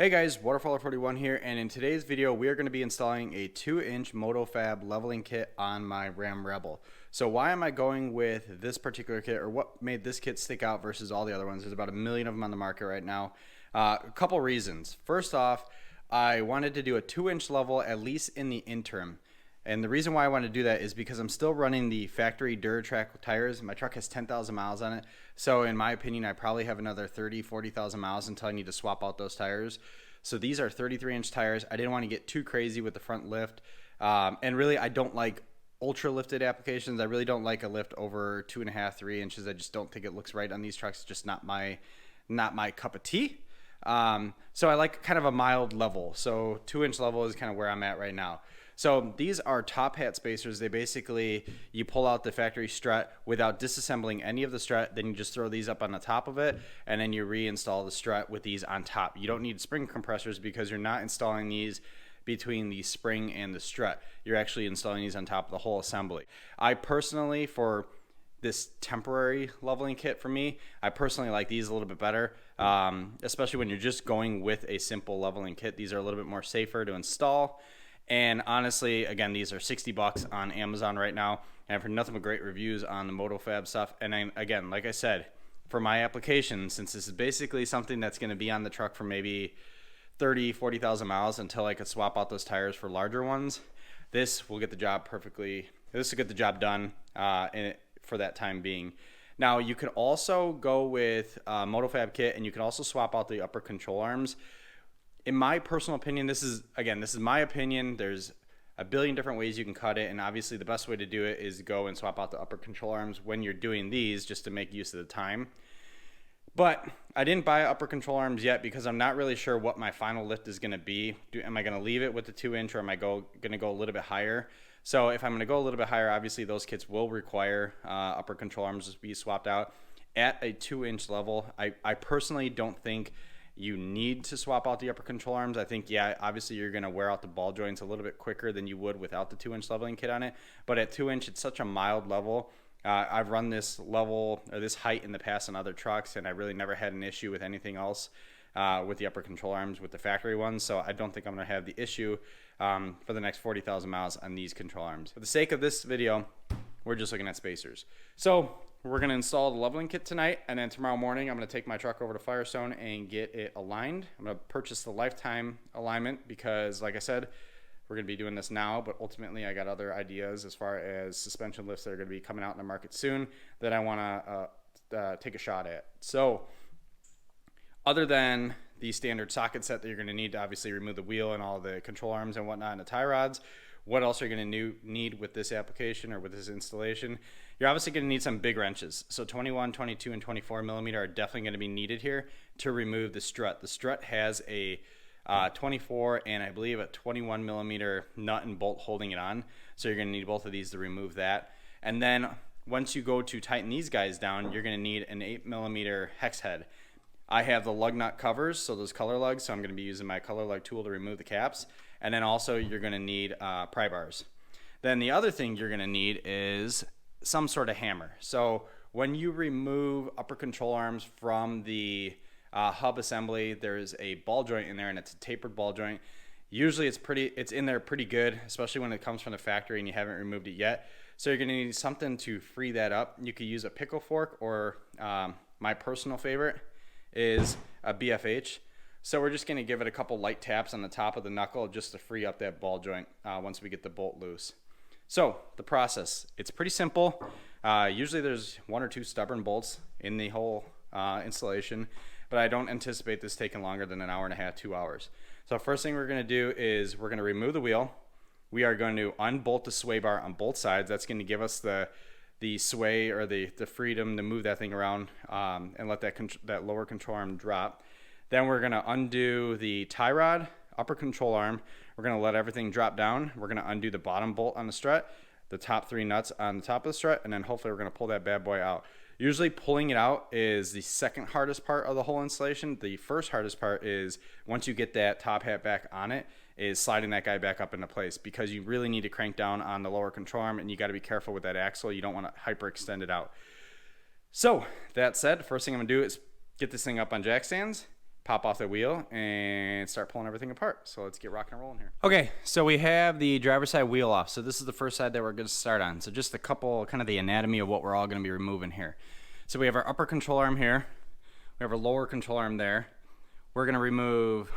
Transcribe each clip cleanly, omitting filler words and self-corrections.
Hey guys, Waterfowler41 here, and in today's video we are going to be installing a 2-inch Motofab leveling kit on my Ram Rebel. So why am I going with this particular kit, or what made this kit stick out versus all the other ones? There's about 1 million of them on the market right now. A couple reasons. First off, I wanted to do a 2-inch level at least in the interim. And the reason why I want to do that is because I'm still running the factory Duratrack tires. My truck has 10,000 miles on it. So in my opinion, I probably have another 40,000 miles until I need to swap out those tires. So these are 33-inch tires. I didn't want to get too crazy with the front lift. And really, I don't like ultra lifted applications. I really don't like a lift over 2.5, 3 inches. I just don't think it looks right on these trucks. It's just not my cup of tea. So I like kind of a mild level. So 2-inch level is kind of where I'm at right now. So these are top hat spacers. They basically, you pull out the factory strut without disassembling any of the strut, then you just throw these up on the top of it, and then you reinstall the strut with these on top. You don't need spring compressors because you're not installing these between the spring and the strut. You're actually installing these on top of the whole assembly. I personally, for this temporary leveling kit for me, I personally like these a little bit better, especially when you're just going with a simple leveling kit. These are a little bit more safer to install. And honestly, again, these are 60 bucks on Amazon right now. And I've heard nothing but great reviews on the Motofab stuff. And again, like I said, for my application, since this is basically something that's going to be on the truck for maybe 40,000 miles until I could swap out those tires for larger ones, this will get the job perfectly. This will get the job done for that time being. Now, you could also go with a Motofab kit, and you can also swap out the upper control arms. In my personal opinion, this is my opinion. There's a billion different ways you can cut it, and obviously the best way to do it is go and swap out the upper control arms when you're doing these, just to make use of the time. But I didn't buy upper control arms yet because I'm not really sure what my final lift is going to be. Am I going to leave it with the 2-inch, or am I going to go a little bit higher? So if I'm going to go a little bit higher, obviously those kits will require upper control arms to be swapped out. At a 2-inch level, I personally don't think you need to swap out the upper control arms. I think, yeah, obviously you're going to wear out the ball joints a little bit quicker than you would without the 2-inch leveling kit on it. But at 2-inch, it's such a mild level. I've run this level, or this height, in the past on other trucks, and I really never had an issue with anything else with the upper control arms with the factory ones. So I don't think I'm going to have the issue for the next 40,000 miles on these control arms. For the sake of this video, we're just looking at spacers. So we're going to install the leveling kit tonight, and then tomorrow morning I'm going to take my truck over to Firestone and get it aligned. I'm going to purchase the lifetime alignment because, like I said, we're going to be doing this now, but ultimately I got other ideas as far as suspension lifts that are going to be coming out in the market soon that I want to take a shot at. So other than the standard socket set that you're going to need to obviously remove the wheel and all the control arms and whatnot and the tie rods, what else are you going to need with this application or with this installation? You're obviously going to need some big wrenches. So 21, 22, and 24 millimeter are definitely going to be needed here to remove the strut. The strut has a 24 and I believe a 21 millimeter nut and bolt holding it on. So you're going to need both of these to remove that. And then once you go to tighten these guys down, you're going to need an 8 millimeter hex head. I have the lug nut covers, so those color lugs, so I'm going to be using my color lug tool to remove the caps. And then also you're going to need pry bars. Then the other thing you're going to need is some sort of hammer. So when you remove upper control arms from the hub assembly, there's a ball joint in there, and it's a tapered ball joint. Usually it's in there pretty good, especially when it comes from the factory and you haven't removed it yet. So you're going to need something to free that up. You could use a pickle fork, or my personal favorite is a BFH. So we're just going to give it a couple light taps on the top of the knuckle just to free up that ball joint once we get the bolt loose. So the process, it's pretty simple. Usually there's 1 or 2 stubborn bolts in the whole installation, but I don't anticipate this taking longer than an hour and a half, 2 hours. So first thing we're going to do is we're going to remove the wheel. We are going to unbolt the sway bar on both sides. That's going to give us the sway, or the freedom to move that thing around and let that lower control arm drop. Then we're going to undo the tie rod, upper control arm. We're going to let everything drop down. We're going to undo the bottom bolt on the strut, the top 3 nuts on the top of the strut, and then hopefully we're going to pull that bad boy out. Usually pulling it out is the second hardest part of the whole installation. The first hardest part is, once you get that top hat back on it, is sliding that guy back up into place, because you really need to crank down on the lower control arm, and you got to be careful with that axle. You don't want to hyperextend it out. So that said, first thing I'm going to do is get this thing up on jack stands, pop off the wheel and start pulling everything apart. So let's get rocking and rolling here. Okay, so we have the driver's side wheel off. So this is the first side that we're going to start on. So just a couple, kind of the anatomy of what we're all going to be removing here. So we have our upper control arm here. We have our lower control arm there. We're going to remove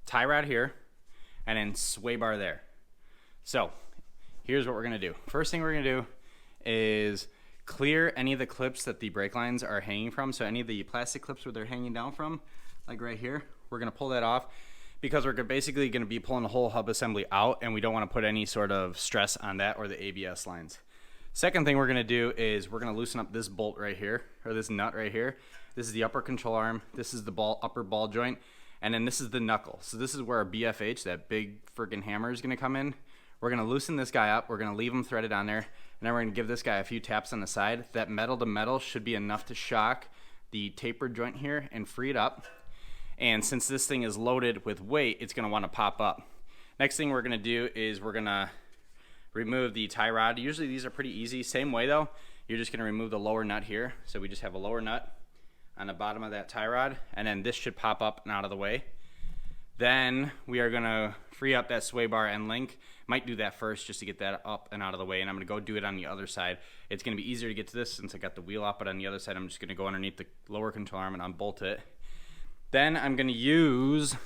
tie rod here and then sway bar there. So here's what we're going to do. First thing we're going to do is clear any of the clips that the brake lines are hanging from. So any of the plastic clips where they're hanging down from, like right here, we're going to pull that off because we're basically going to be pulling the whole hub assembly out, and we don't want to put any sort of stress on that or the ABS lines. Second thing we're going to do is we're going to loosen up this bolt right here, or this nut right here. This is the upper control arm, this is the upper ball joint, and then this is the knuckle. So this is where our BFH, that big freaking hammer, is going to come in. We're going to loosen this guy up, we're going to leave him threaded on there, and then we're going to give this guy a few taps on the side. That metal to metal should be enough to shock the tapered joint here and free it up. And since this thing is loaded with weight, it's going to want to pop up. Next thing we're going to do is we're going to remove the tie rod. Usually these are pretty easy. Same way though, you're just going to remove the lower nut here. So we just have a lower nut on the bottom of that tie rod, and then this should pop up and out of the way. Then we are going to free up that sway bar and link. Might do that first just to get that up and out of the way, and I'm going to go do it on the other side. It's going to be easier to get to this since I got the wheel off, but on the other side I'm just going to go underneath the lower control arm and unbolt it. Then I'm going to use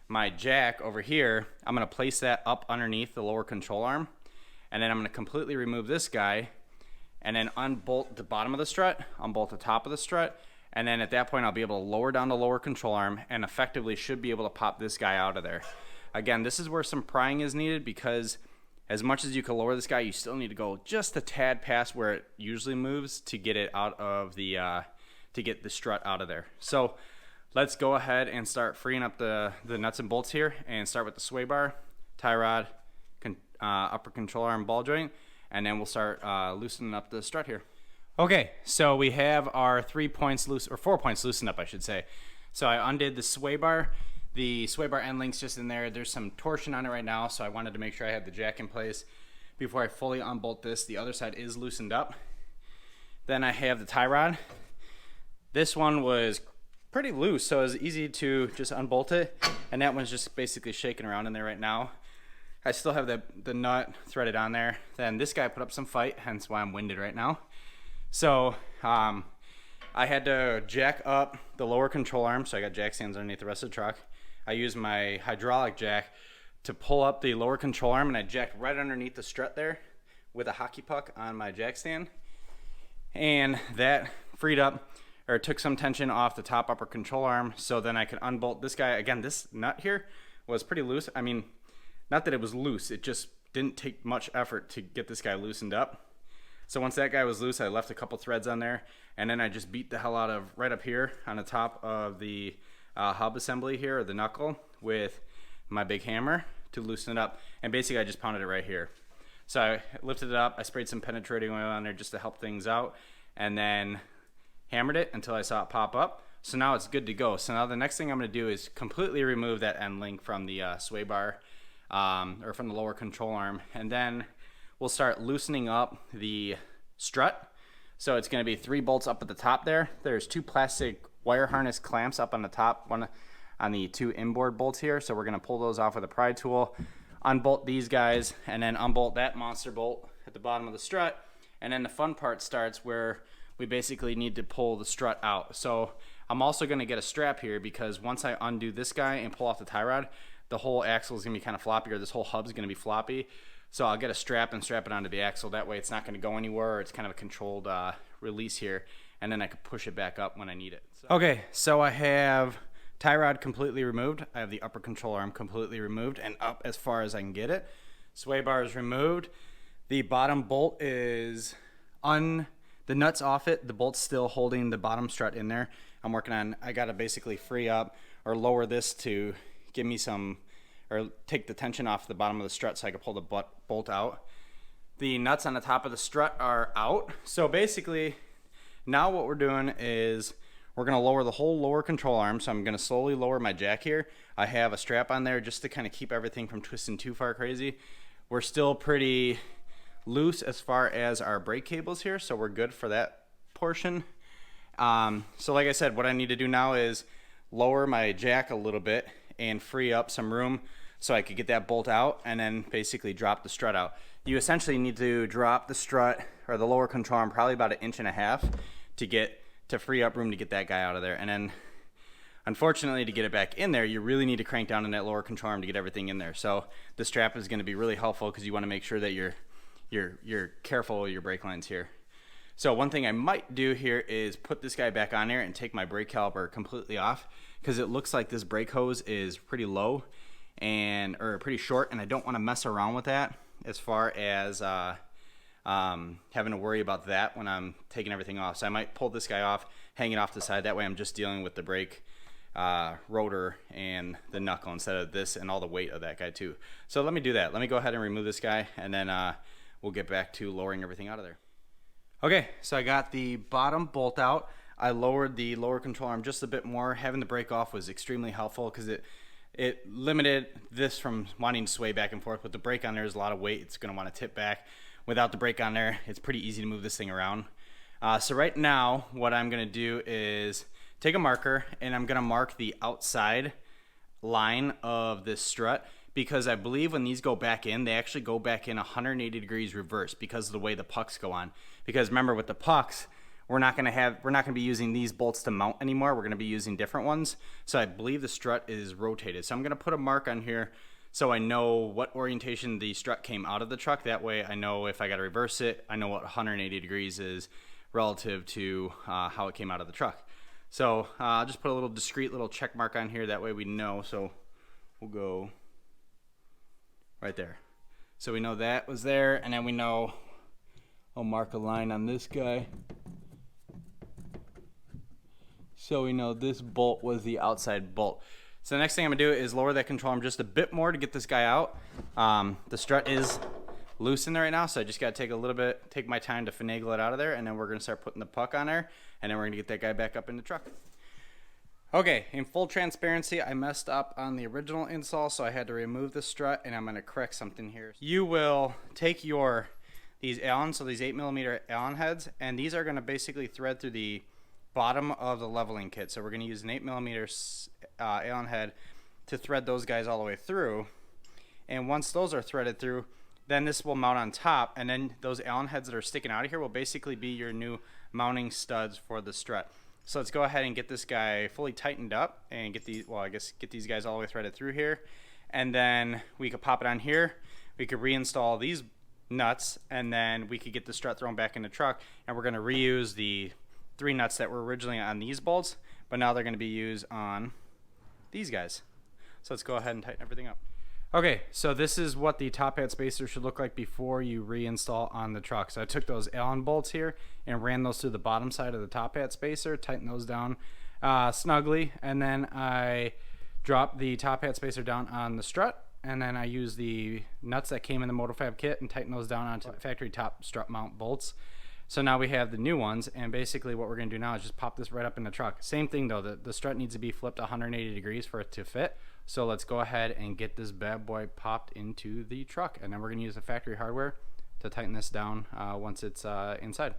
my jack over here. I'm going to place that up underneath the lower control arm, and then I'm going to completely remove this guy and then unbolt the bottom of the strut, unbolt the top of the strut, and then at that point I'll be able to lower down the lower control arm and effectively should be able to pop this guy out of there. Again, this is where some prying is needed because as much as you can lower this guy, you still need to go just a tad past where it usually moves to get it out of the to get the strut out of there. So let's go ahead and start freeing up the nuts and bolts here and start with the sway bar, tie rod, upper control arm ball joint, and then we'll start loosening up the strut here. Okay, so we have our 3 points loose, or 4 points loosened up, I should say. So I undid the sway bar. The sway bar end link's just in there. There's some torsion on it right now, so I wanted to make sure I had the jack in place before I fully unbolt this. The other side is loosened up. Then I have the tie rod. This one was pretty loose, so it was easy to just unbolt it, and that one's just basically shaking around in there right now. I still have the nut threaded on there. Then this guy put up some fight, hence why I'm winded right now. So I had to jack up the lower control arm, so I got jack stands underneath the rest of the truck. I used my hydraulic jack to pull up the lower control arm, and I jacked right underneath the strut there with a hockey puck on my jack stand, and that freed up or took some tension off the top upper control arm, so then I could unbolt this guy. Again, this nut here was pretty loose. I mean, not that it was loose, it just didn't take much effort to get this guy loosened up. So once that guy was loose, I left a couple threads on there, and then I just beat the hell out of right up here on the top of the hub assembly here, or the knuckle, with my big hammer to loosen it up. And basically I just pounded it right here. So I lifted it up, I sprayed some penetrating oil on there just to help things out, and then hammered it until I saw it pop up. So now it's good to go. So now the next thing I'm going to do is completely remove that end link from the sway bar, or from the lower control arm, and then we'll start loosening up the strut. So it's going to be 3 bolts up at the top there. There's 2 plastic wire harness clamps up on the top, one on the 2 inboard bolts here. So we're going to pull those off with a pry tool, unbolt these guys, and then unbolt that monster bolt at the bottom of the strut. And then the fun part starts where we basically need to pull the strut out. So I'm also going to get a strap here because once I undo this guy and pull off the tie rod, the whole axle is going to be kind of floppy, or this whole hub is going to be floppy. So I'll get a strap and strap it onto the axle. That way it's not going to go anywhere, or it's kind of a controlled release here, and then I can push it back up when I need it. So. Okay, so I have tie rod completely removed. I have the upper control arm completely removed and up as far as I can get it. Sway bar is removed. The bottom bolt is the nut's off it. The bolt's still holding the bottom strut in there. I'm working on, I got to basically free up or lower this to give me some, or take the tension off the bottom of the strut so I can pull the bolt out. The nuts on the top of the strut are out. So basically, now what we're doing is we're going to lower the whole lower control arm. So I'm going to slowly lower my jack here. I have a strap on there just to kind of keep everything from twisting too far crazy. We're still pretty loose as far as our brake cables here, so we're good for that portion. So like I said, what I need to do now is lower my jack a little bit and free up some room so I could get that bolt out and then basically drop the strut out. You essentially need to drop the strut or the lower control arm probably about 1.5 inches to free up room to get that guy out of there. And then unfortunately, to get it back in there, you really need to crank down on that lower control arm to get everything in there. So the strap is going to be really helpful because you want to make sure that you're careful with your brake lines here. So one thing I might do here is put this guy back on there and take my brake caliper completely off, because it looks like this brake hose is pretty low or pretty short, and I don't want to mess around with that as far as having to worry about that when I'm taking everything off. So I might pull this guy off, hang it off to the side. That way I'm just dealing with the brake rotor and the knuckle instead of this and all the weight of that guy too. So let me do that. Let me go ahead and remove this guy, and then we'll get back to lowering everything out of there. Okay, so I got the bottom bolt out. I lowered the lower control arm just a bit more. Having the brake off was extremely helpful because it limited this from wanting to sway back and forth. With the brake on there, there's a lot of weight. It's going to want to tip back. Without the brake on there, it's pretty easy to move this thing around. So right now, what I'm going to do is take a marker, and I'm going to mark the outside line of this strut, because I believe when these go back in, they actually go back in 180 degrees reverse because of the way the pucks go on. Because remember, with the pucks, we're not going to be using these bolts to mount anymore. We're going to be using different ones. So I believe the strut is rotated. So I'm going to put a mark on here so I know what orientation the strut came out of the truck. That way I know if I got to reverse it, I know what 180 degrees is relative to how it came out of the truck. So I'll just put a little discreet little check mark on here. That way we know. So we'll go right there. So we know that was there, and then we know I'll mark a line on this guy. So we know this bolt was the outside bolt. So the next thing I'm gonna do is lower that control arm just a bit more to get this guy out. The strut is loose in there right now, so I just gotta take my time to finagle it out of there, and then we're gonna start putting the puck on there, and then we're gonna get that guy back up in the truck. Okay, in full transparency, I messed up on the original install, so I had to remove the strut, and I'm going to correct something here. You will take these Allen, so these 8mm Allen heads, and these are going to basically thread through the bottom of the leveling kit. So we're going to use an 8mm Allen head to thread those guys all the way through. And once those are threaded through, then this will mount on top, and then those Allen heads that are sticking out of here will basically be your new mounting studs for the strut. So let's go ahead and get this guy fully tightened up and get these guys all the way threaded through here. And then we could pop it on here. We could reinstall these nuts, and then we could get the strut thrown back in the truck. And we're going to reuse the 3 nuts that were originally on these bolts, but now they're going to be used on these guys. So let's go ahead and tighten everything up. Okay, so this is what the top hat spacer should look like before you reinstall on the truck. So I took those Allen bolts here and ran those through the bottom side of the top hat spacer, tightened those down snugly, and then I dropped the top hat spacer down on the strut, and then I used the nuts that came in the Motofab kit and tightened those down onto the factory top strut mount bolts. So now we have the new ones, and basically what we're going to do now is just pop this right up in the truck. Same thing though, the strut needs to be flipped 180 degrees for it to fit. So let's go ahead and get this bad boy popped into the truck, and then we're going to use the factory hardware to tighten this down once it's inside.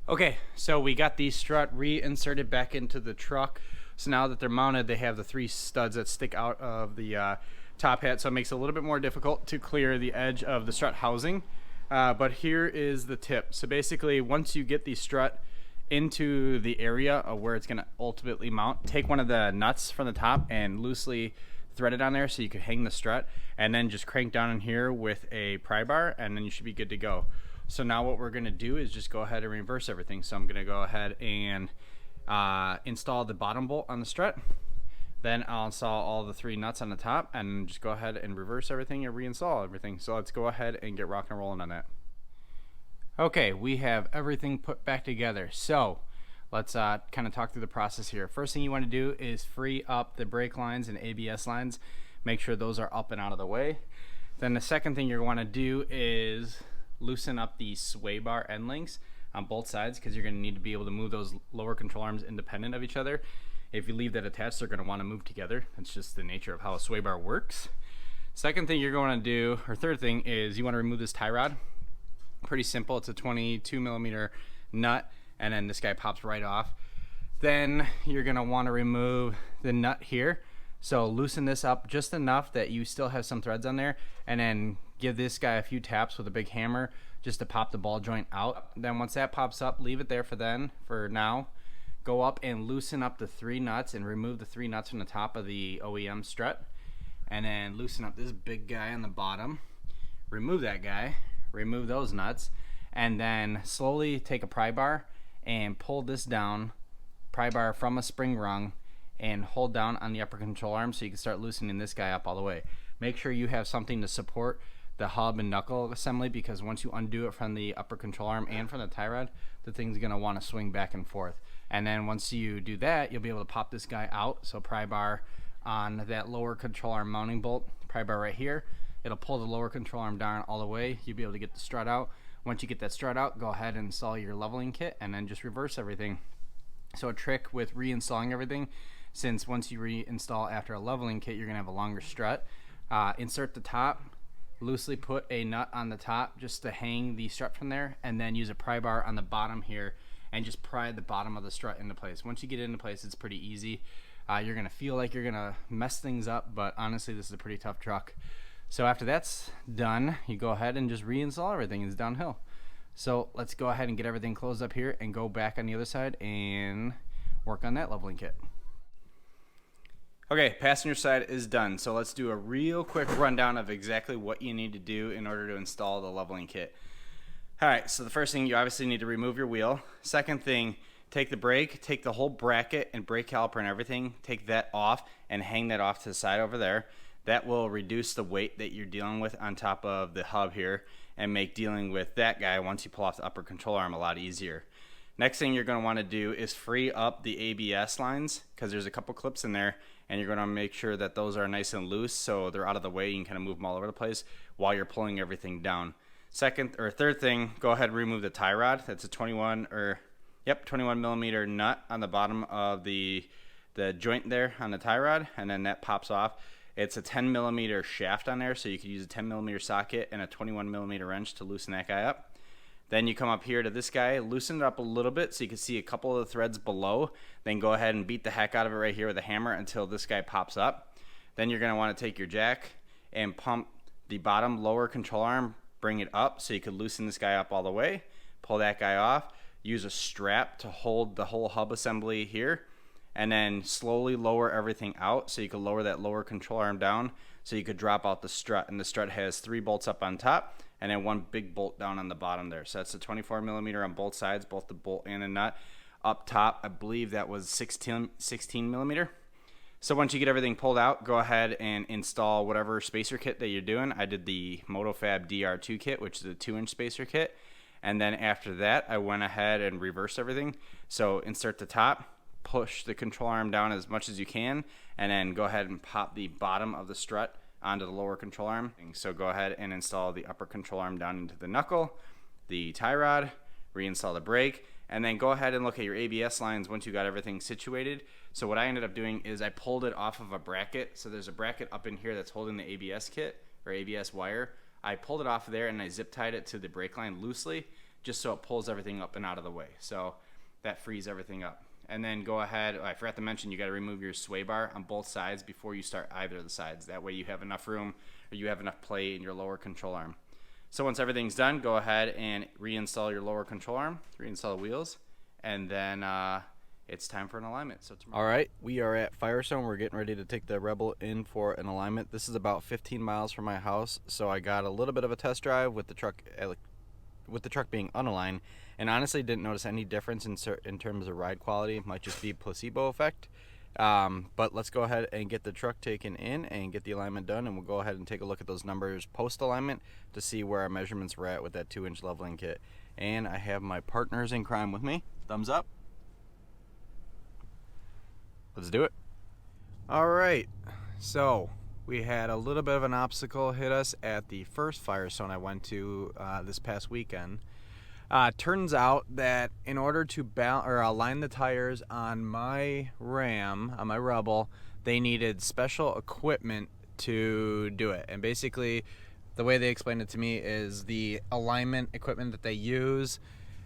Okay, so we got the strut reinserted back into the truck. So now that they're mounted, they have the 3 studs that stick out of the top hat, so it makes it a little bit more difficult to clear the edge of the strut housing. But here is the tip. So basically, once you get the strut into the area of where it's going to ultimately mount, take one of the nuts from the top and loosely thread it on there so you can hang the strut, and then just crank down in here with a pry bar, and then you should be good to go. So now what we're going to do is just go ahead and reverse everything. So I'm going to go ahead and install the bottom bolt on the strut, then I'll install all the 3 nuts on the top, and just go ahead and reverse everything and reinstall everything. So let's go ahead and get rock and rolling on that. Okay, we have everything put back together. So let's kind of talk through the process here. First thing you want to do is free up the brake lines and ABS lines. Make sure those are up and out of the way. Then the second thing you're going to do is loosen up the sway bar end links on both sides, because you're going to need to be able to move those lower control arms independent of each other. If you leave that attached, they're going to want to move together. That's just the nature of how a sway bar works. Second thing you're going to do, or third thing, is you want to remove this tie rod. Pretty simple. It's a 22mm nut, and then this guy pops right off. Then you're gonna want to remove the nut here. So loosen this up just enough that you still have some threads on there, and then give this guy a few taps with a big hammer just to pop the ball joint out. Then once that pops up, leave it there for now. Go up and loosen up the 3 nuts and remove the 3 nuts from the top of the OEM strut. And then loosen up this big guy on the bottom. Remove that guy, remove those nuts, and then slowly take a pry bar and pull this down, pry bar from a spring rung, and hold down on the upper control arm so you can start loosening this guy up all the way. Make sure you have something to support the hub and knuckle assembly, because once you undo it from the upper control arm and from the tie rod, the thing's gonna wanna swing back and forth. And then once you do that, you'll be able to pop this guy out. So pry bar on that lower control arm mounting bolt, pry bar right here. It'll pull the lower control arm down all the way. You'll be able to get the strut out. Once you get that strut out, go ahead and install your leveling kit and then just reverse everything. So a trick with reinstalling everything, since once you reinstall after a leveling kit, you're gonna have a longer strut. Insert the top, loosely put a nut on the top just to hang the strut from there, and then use a pry bar on the bottom here and just pry the bottom of the strut into place. Once you get it into place, it's pretty easy. You're gonna feel like you're gonna mess things up, but honestly, this is a pretty tough truck. So after that's done, you go ahead and just reinstall everything. It's downhill. So let's go ahead and get everything closed up here and go back on the other side and work on that leveling kit. Okay, passenger side is done. So let's do a real quick rundown of exactly what you need to do in order to install the leveling kit. All right, so the first thing, you obviously need to remove your wheel. Second thing, take the brake, take the whole bracket and brake caliper and everything, take that off and hang that off to the side over there. That will reduce the weight that you're dealing with on top of the hub here and make dealing with that guy once you pull off the upper control arm a lot easier. Next thing you're going to want to do is free up the ABS lines, because there's a couple clips in there, and you're going to make sure that those are nice and loose so they're out of the way. You can kind of move them all over the place while you're pulling everything down. Third thing, go ahead and remove the tie rod. That's a 21 millimeter nut on the bottom of the joint there on the tie rod, and then that pops off. It's a 10 millimeter shaft on there, so you could use a 10 millimeter socket and a 21 millimeter wrench to loosen that guy up. Then you come up here to this guy, loosen it up a little bit so you can see a couple of the threads below. Then go ahead and beat the heck out of it right here with a hammer until this guy pops up. Then you're going to want to take your jack and pump the bottom lower control arm, bring it up so you can loosen this guy up all the way. Pull that guy off. Use a strap to hold the whole hub assembly here, and then slowly lower everything out so you can lower that lower control arm down so you could drop out the strut. And the strut has 3 bolts up on top and then 1 big bolt down on the bottom there. So that's a 24 millimeter on both sides, both the bolt and the nut. Up top, I believe that was 16 millimeter. So once you get everything pulled out, go ahead and install whatever spacer kit that you're doing. I did the Motofab DR2 kit, which is a 2-inch spacer kit. And then after that, I went ahead and reversed everything. So insert the top, push the control arm down as much as you can, and then go ahead and pop the bottom of the strut onto the lower control arm. So go ahead and install the upper control arm down into the knuckle, the tie rod, reinstall the brake, and then go ahead and look at your ABS lines once you got everything situated. So what I ended up doing is I pulled it off of a bracket. So there's a bracket up in here that's holding the ABS kit or ABS wire. I pulled it off of there and I zip tied it to the brake line loosely just so it pulls everything up and out of the way. So that frees everything up. And then go ahead, I forgot to mention, you got to remove your sway bar on both sides before you start either of the sides. That way you have enough room, or you have enough play in your lower control arm. So once everything's done, go ahead and reinstall your lower control arm, reinstall the wheels, and then it's time for an alignment. So all right, we are at Firestone. We're getting ready to take the Rebel in for an alignment. This is about 15 miles from my house, so I got a little bit of a test drive with the truck being unaligned, and honestly didn't notice any difference in terms of ride quality. It might just be placebo effect. But let's go ahead and get the truck taken in and get the alignment done, and we'll go ahead and take a look at those numbers post alignment to see where our measurements were at with that 2-inch leveling kit. And I have my partners in crime with me. Thumbs up. Let's do it. All right, so we had a little bit of an obstacle hit us at the first Firestone I went to this past weekend. Turns out that in order to align the tires on my Ram, on my Rebel, they needed special equipment to do it. And basically, the way they explained it to me is the alignment equipment that they use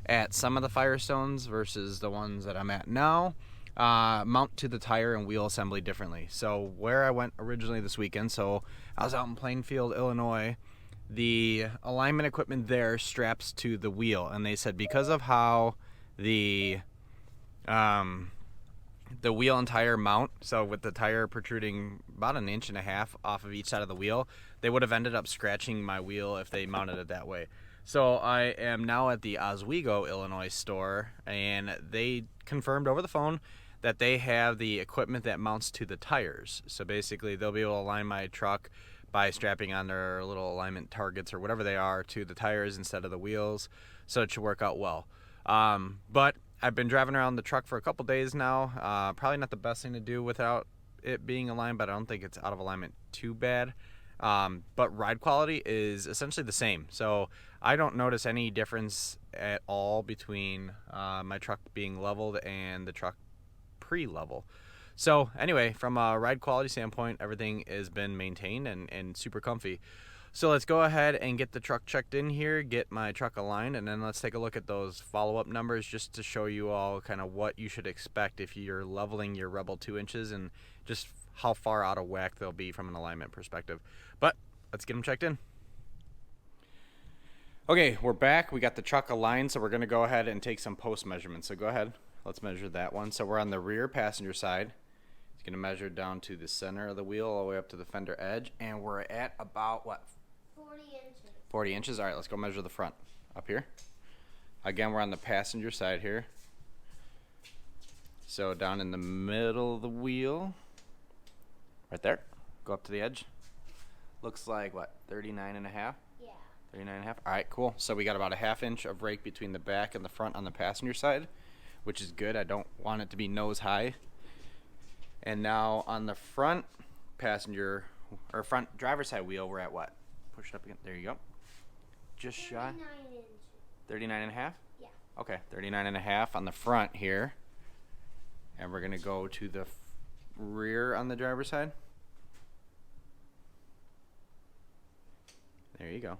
at some of the Firestones versus the ones that I'm at now mount to the tire and wheel assembly differently. So where I went originally this weekend, so I was out in Plainfield, Illinois. The alignment equipment there straps to the wheel, and they said because of how the wheel and tire mount, so with the tire protruding about 1.5 inches off of each side of the wheel, they would have ended up scratching my wheel if they mounted it that way. So I am now at the Oswego, Illinois store, and they confirmed over the phone that they have the equipment that mounts to the tires. So basically they'll be able to align my truck by strapping on their little alignment targets or whatever they are to the tires instead of the wheels. So it should work out well. But I've been driving around the truck for a couple days now. Probably not the best thing to do without it being aligned, but I don't think it's out of alignment too bad. But ride quality is essentially the same. So I don't notice any difference at all between my truck being leveled and the truck pre-level. So anyway, from a ride quality standpoint, everything has been maintained and super comfy. So let's go ahead and get the truck checked in here, get my truck aligned, and then let's take a look at those follow-up numbers just to show you all kind of what you should expect if you're leveling your Rebel 2 inches and just how far out of whack they'll be from an alignment perspective. But let's get them checked in. Okay, we're back. We got the truck aligned, so we're going to go ahead and take some post measurements. So go ahead. Let's measure that one. So we're on the rear passenger side. It's going to measure down to the center of the wheel all the way up to the fender edge, and we're at about, what? 40 inches. 40 inches? All right, let's go measure the front. Up here. Again, we're on the passenger side here. So down in the middle of the wheel. Right there. Go up to the edge. Looks like, what, 39 and a half? Yeah. 39 and a half? All right, cool. So we got about 1/2 inch of rake between the back and the front on the passenger side, which is good. I don't want it to be nose high. And now on the front passenger, or front driver's side wheel, we're at what? Push it up again. There you go. Just shy. 39 inches. 39 and a half? Yeah. Okay, 39 and a half on the front here. And we're going to go to the rear on the driver's side. There you go.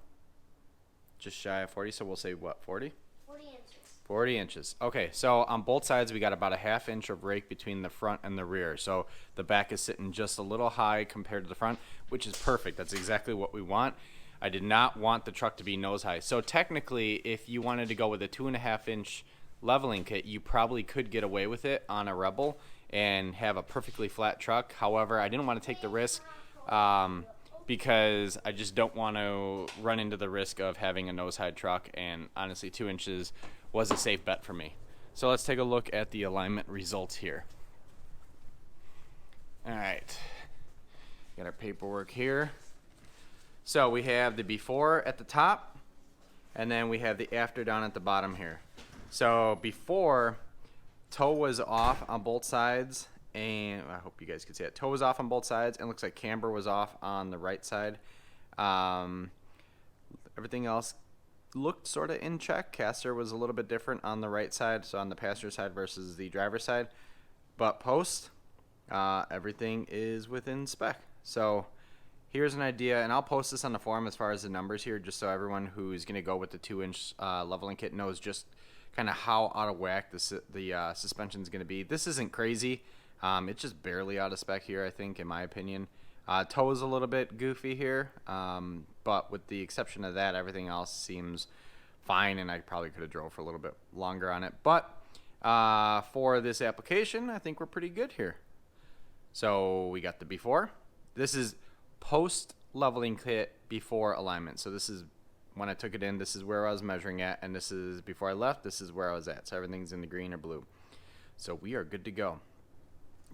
Just shy of 40, so we'll say what, 40? 40 inches. 40 inches. Okay, so on both sides we got about 1/2 inch of rake between the front and the rear. So the back is sitting just a little high compared to the front, which is perfect. That's exactly what we want. I did not want the truck to be nose high. So technically, if you wanted to go with a 2.5 inch leveling kit, you probably could get away with it on a Rebel and have a perfectly flat truck. However, I didn't want to take the risk because I just don't want to run into the risk of having a nose high truck, and honestly 2 inches was a safe bet for me. So let's take a look at the alignment results here. All right, got our paperwork here. So we have the before at the top, and then we have the after down at the bottom here. So before, toe was off on both sides, and I hope you guys can see it. Toe was off on both sides, and it looks like camber was off on the right side. Everything else looked sort of in check. Caster was a little bit different on the right side, so on the passenger side versus the driver's side. But post, everything is within spec. So here's an idea, and I'll post this on the forum as far as the numbers here, just so everyone who's going to go with the 2-inch leveling kit knows just kind of how out of whack the suspension is going to be. This isn't crazy. It's just barely out of spec here, I think, in my opinion. Toe is a little bit goofy here, but with the exception of that, everything else seems fine, and I probably could have drove for a little bit longer on it. But for this application, I think we're pretty good here. So we got the before. This is post leveling kit before alignment. So this is when I took it in, this is where I was measuring at, and this is before I left, this is where I was at. So everything's in the green or blue. So we are good to go.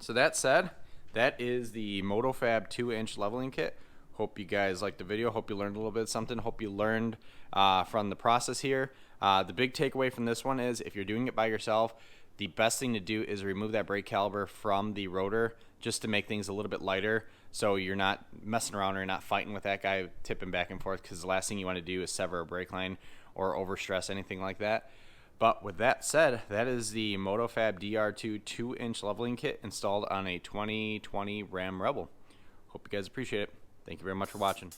So that said, that is the Motofab 2-inch leveling kit. Hope you guys liked the video. Hope you learned a little bit of something. Hope you learned from the process here. The big takeaway from this one is if you're doing it by yourself, the best thing to do is remove that brake caliper from the rotor just to make things a little bit lighter, so you're not messing around or you're not fighting with that guy tipping back and forth, because the last thing you want to do is sever a brake line or overstress anything like that. But with that said, that is the Motofab DR2 2-inch leveling kit installed on a 2020 Ram Rebel. Hope you guys appreciate it. Thank you very much for watching.